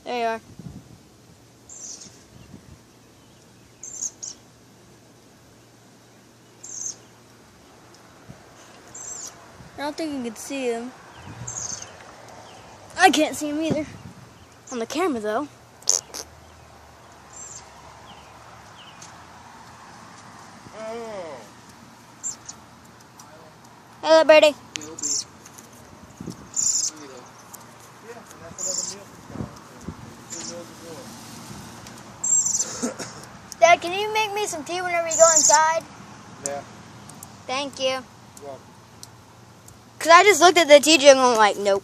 There you are. I don't think you can see him. I can't see him either. On the camera, though. Oh. Hello, birdie. Dad, can you make me some tea whenever you go inside? Yeah. Thank you. Well. Because I just looked at the tea jug and I'm like, nope.